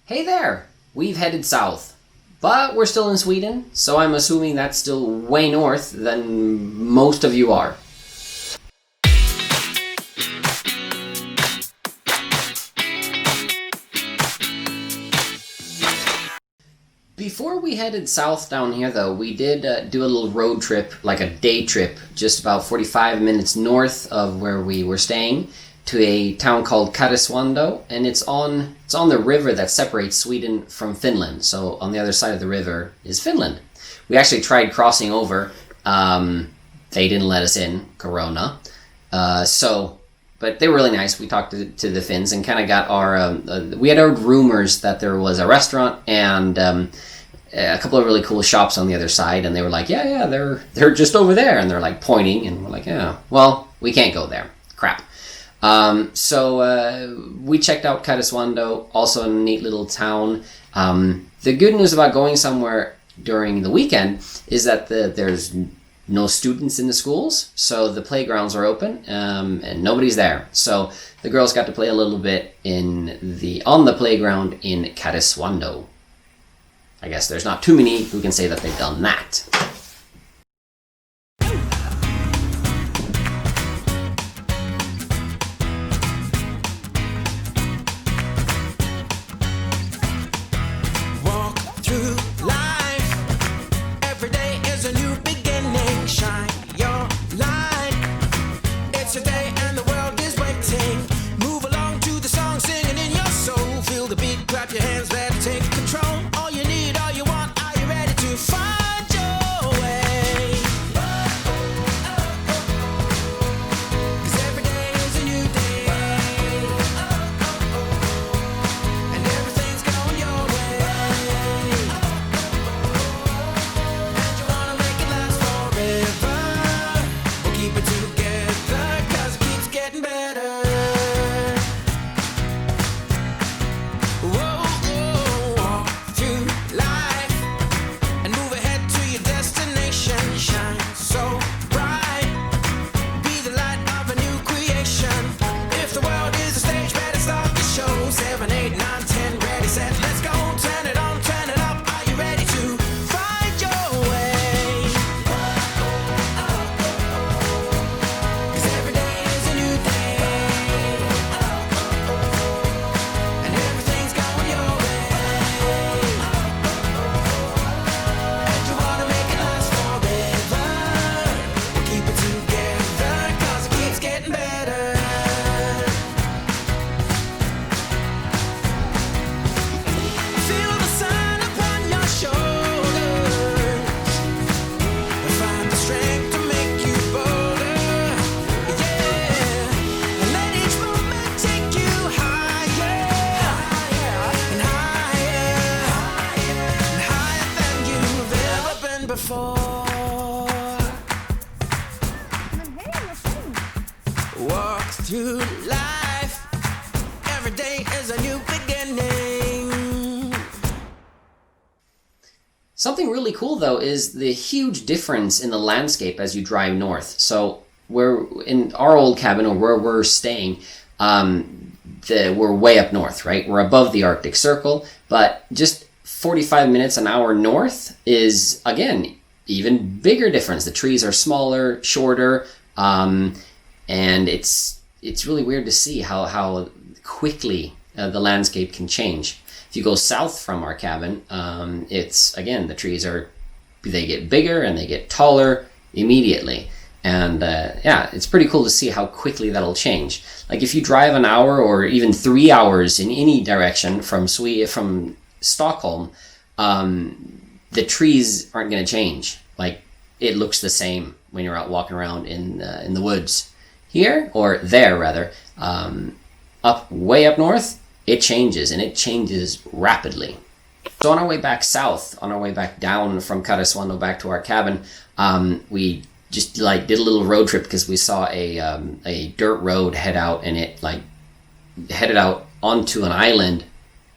Hey there! We've headed south, but we're still in Sweden, so I'm assuming that's still way north than most of you are. Before we headed south down here, though, we did do a little road trip, like a day trip, just about 45 minutes north of where we were staying, to a town called Karesuando, and it's on the river that separates Sweden from Finland. So on the other side of the river is Finland. We actually tried crossing over. They didn't let us in, Corona. But they were really nice. We talked to the Finns and kind of got our... we had heard rumors that there was a restaurant and a couple of really cool shops on the other side, and they were like, yeah, they're just over there, and they're like pointing, and we're like, yeah, well, we can't go there. Crap. So we checked out Karesuando, also a neat little town. The good news about going somewhere during the weekend is that there's no students in the schools, so the playgrounds are open, and nobody's there. So the girls got to play a little bit on the playground in Karesuando. I guess there's not too many who can say that they've done that. Something really cool, though, is the huge difference in the landscape as you drive north. So we're in our old cabin, or where we're staying, we're way up north, right? We're above the Arctic Circle, but just 45 minutes an hour north is, again, even bigger difference. The trees are smaller, shorter, and it's really weird to see how quickly the landscape can change. If you go south from our cabin, the trees they get bigger and they get taller immediately. And it's pretty cool to see how quickly that'll change. Like if you drive an hour or even 3 hours in any direction from Stockholm, the trees aren't going to change. Like it looks the same when you're out walking around in the woods. Here, or there rather, way up north, it changes, and it changes rapidly. So on our way back south, on our way back down from Karesuando back to our cabin, we just did a little road trip because we saw a dirt road head out, and it headed out onto an island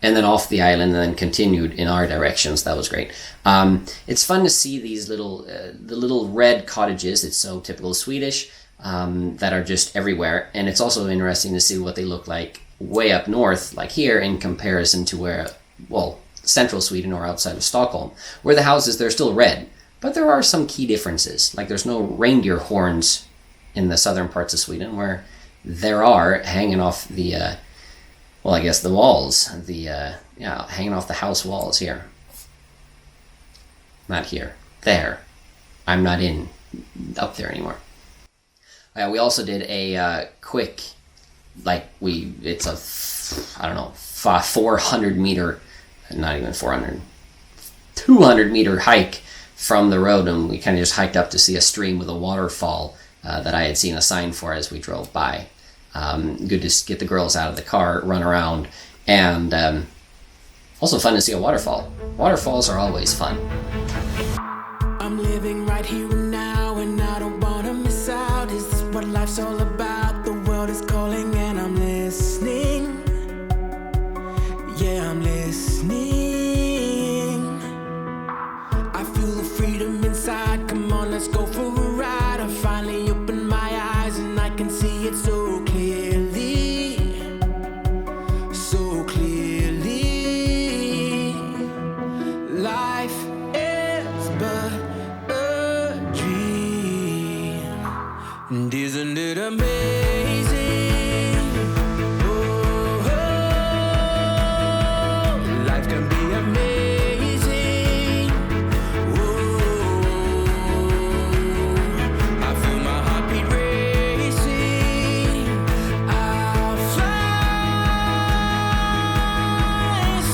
and then off the island and then continued in our directions. That was great. It's fun to see these the little red cottages. It's so typical Swedish, that are just everywhere. And it's also interesting to see what they look like way up north, like here, in comparison to where well, central Sweden or outside of Stockholm, where the houses, they're still red. But there are some key differences. Like there's no reindeer horns in the southern parts of Sweden, where there are hanging off the, well, I guess the walls, hanging off the house walls here. Not here. There. I'm not up there anymore. We also did a quick, it's a, I don't know, 400 meter, not even 400, 200 meter hike from the road, and we kind of just hiked up to see a stream with a waterfall that I had seen a sign for as we drove by. Good to get the girls out of the car, run around, and also fun to see a waterfall. Waterfalls are always fun. I'm living right here and now, and I don't wanna miss out. Is this what life's all about? The world is calling and I'm listening. Yeah, I'm listening. I feel the freedom inside. Come on, let's go for a ride. I finally opened my eyes and I can see it so clearly. So clearly. Life is but a dream. And isn't it amazing? Oh, life can be amazing. Oh, I feel my heartbeat racing. I'll fly,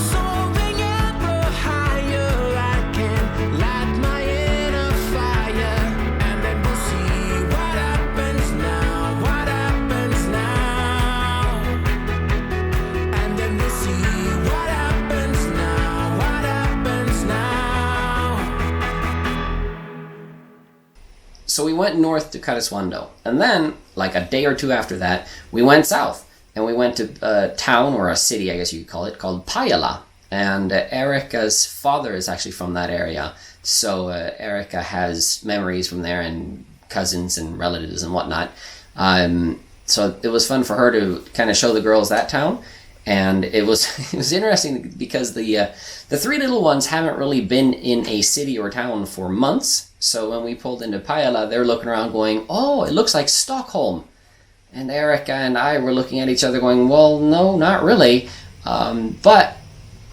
soaring ever higher. I can light my inner fire, and then we'll see what happens now. What happens now? And then we'll see what happens now. What happens now? So we went north to Karesuando, and then, like a day or two after that, we went south, and we went to a town, or a city, I guess you could call it, called Pajala. And Erica's father is actually from that area, so Erica has memories from there, and cousins and relatives and whatnot. So it was fun for her to kind of show the girls that town, and it was interesting because the three little ones haven't really been in a city or town for months. So when we pulled into Pajala, they're looking around going, "Oh, it looks like Stockholm." And Erica and I were looking at each other going, "Well, no, not really. But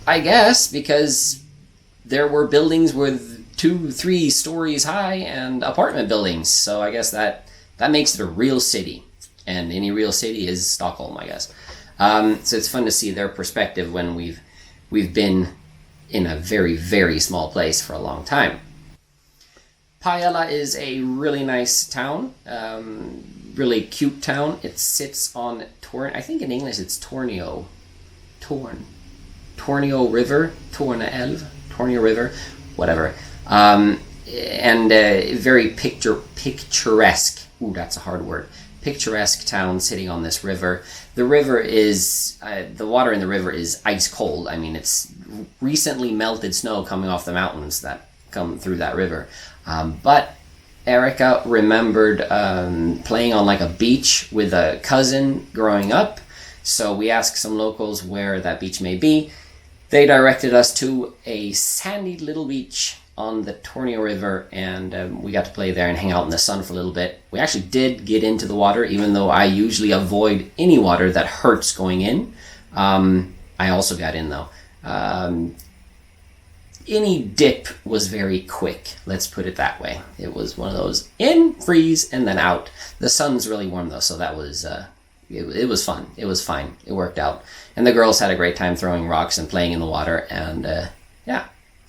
I guess because there were buildings with 2-3 stories high and apartment buildings. So I guess that makes it a real city. And any real city is Stockholm, I guess. So it's fun to see their perspective when we've been in a very, very small place for a long time. Pajala is a really nice town, really cute town. It sits on I think in English it's Tornio River, Tornio River, whatever. And very picturesque. Ooh, that's a hard word. Picturesque town sitting on this river. The river is, the water in the river is ice cold. I mean, it's recently melted snow coming off the mountains that come through that river. But Erica remembered playing on like a beach with a cousin growing up. So we asked some locals where that beach may be. They directed us to a sandy little beach on the Tornio River, and we got to play there and hang out in the sun for a little bit. We actually did get into the water, even though I usually avoid any water that hurts going in. I also got in, though. Any dip was very quick, let's put it that way. It was one of those in, freeze, and then out. The sun's really warm, though, so that was... It was fun. It was fine. It worked out. And the girls had a great time throwing rocks and playing in the water and,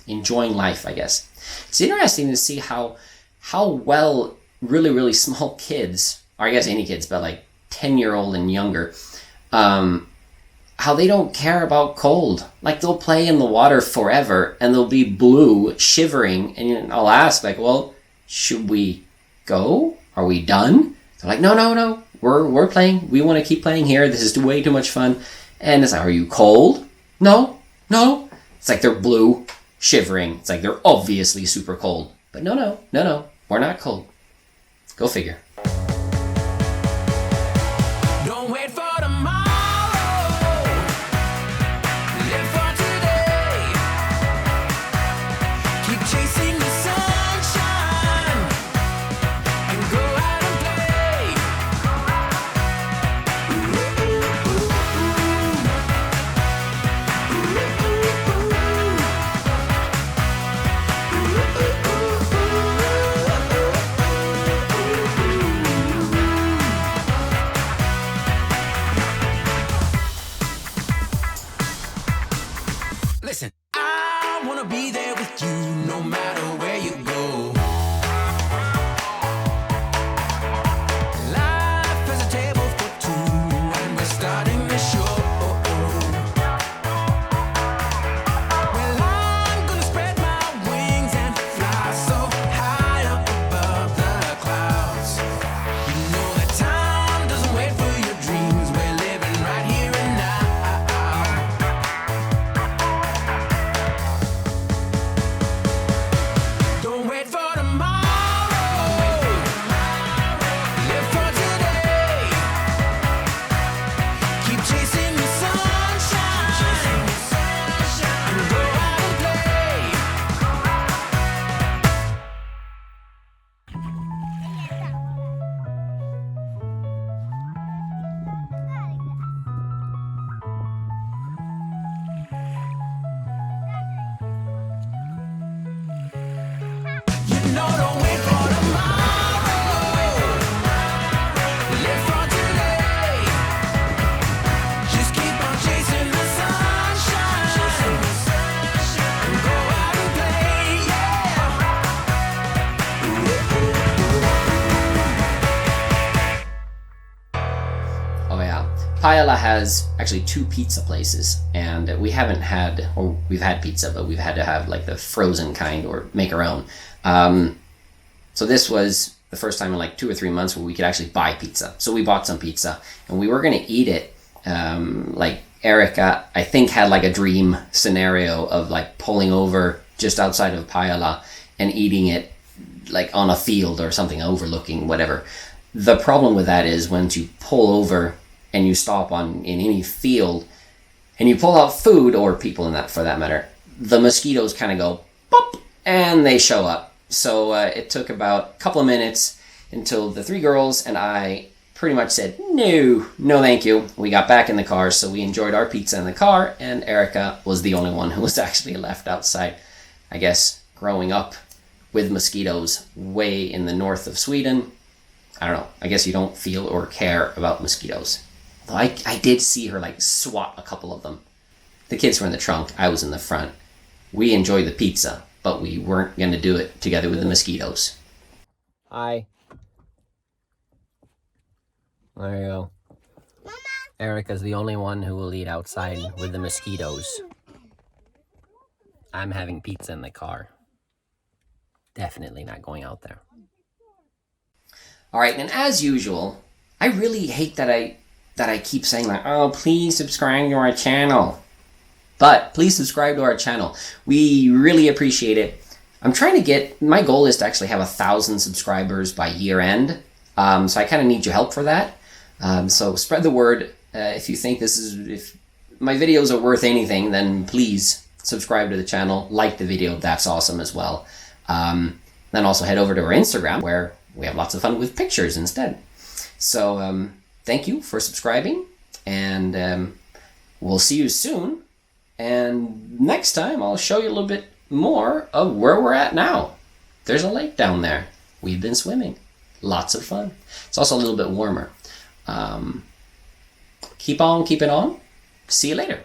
enjoying life, I guess. It's interesting to see how well really, really small kids, or I guess any kids, but like 10-year-old and younger, how they don't care about cold. Like they'll play in the water forever and they'll be blue, shivering, and I'll ask like, well, should we go? Are we done? They're like, no. We're playing. We want to keep playing here. This is way too much fun. And it's like, are you cold? No. It's like they're blue, shivering. It's like they're obviously super cold. But no. We're not cold. Go figure. Don't wait for tomorrow. Live for today. I wanna be there with you, no matter where you go. Life is a table for two, and we're starting the show. Well, I'm gonna spread my wings and fly so high up above the clouds. You know that time doesn't wait for your dreams. We're living right here and now. Don't wait for tomorrow. Live for today. Keep chasing the sunshine. And go out and play. You know, don't wait for tomorrow. Live for today. Just keep on chasing the sunshine. And go out and play, yeah. Oh yeah. Pajala has actually 2 pizza places, and we haven't had, or we've had pizza, but we've had to have like the frozen kind or make our own. So this was the first time in like 2 or 3 months where we could actually buy pizza. So we bought some pizza, and we were gonna eat it. Like Erica, I think, had like a dream scenario of like pulling over just outside of Pajala and eating it like on a field or something overlooking whatever. The problem with that is once you pull over and you stop in any field and you pull out food, or people in that for that matter, the mosquitoes kind of go pop and they show up. So it took about a couple of minutes until the 3 girls and I pretty much said, no thank you. We got back in the car, so we enjoyed our pizza in the car, and Erica was the only one who was actually left outside. I guess growing up with mosquitoes way in the north of Sweden, I don't know, I guess you don't feel or care about mosquitoes. Though I did see her like swat a couple of them. The kids were in the trunk, I was in the front. We enjoyed the pizza, but we weren't going to do it together with the mosquitoes. Hi. There you go. Mama. Erica's the only one who will eat outside with the mosquitoes. I'm having pizza in the car. Definitely not going out there. All right, and as usual, I really hate that I keep saying like, oh, please subscribe to our channel. But please subscribe to our channel. We really appreciate it. I'm trying to get, my goal is to actually have 1,000 subscribers by year end. So I kind of need your help for that. So spread the word. If you think if my videos are worth anything, then please subscribe to the channel, like the video. That's awesome as well. Then also head over to our Instagram, where we have lots of fun with pictures instead. So thank you for subscribing, and we'll see you soon. And next time I'll show you a little bit more of where we're at now. There's a lake down there. We've been swimming. Lots of fun. It's also a little bit warmer. Keep on keeping on. See you later.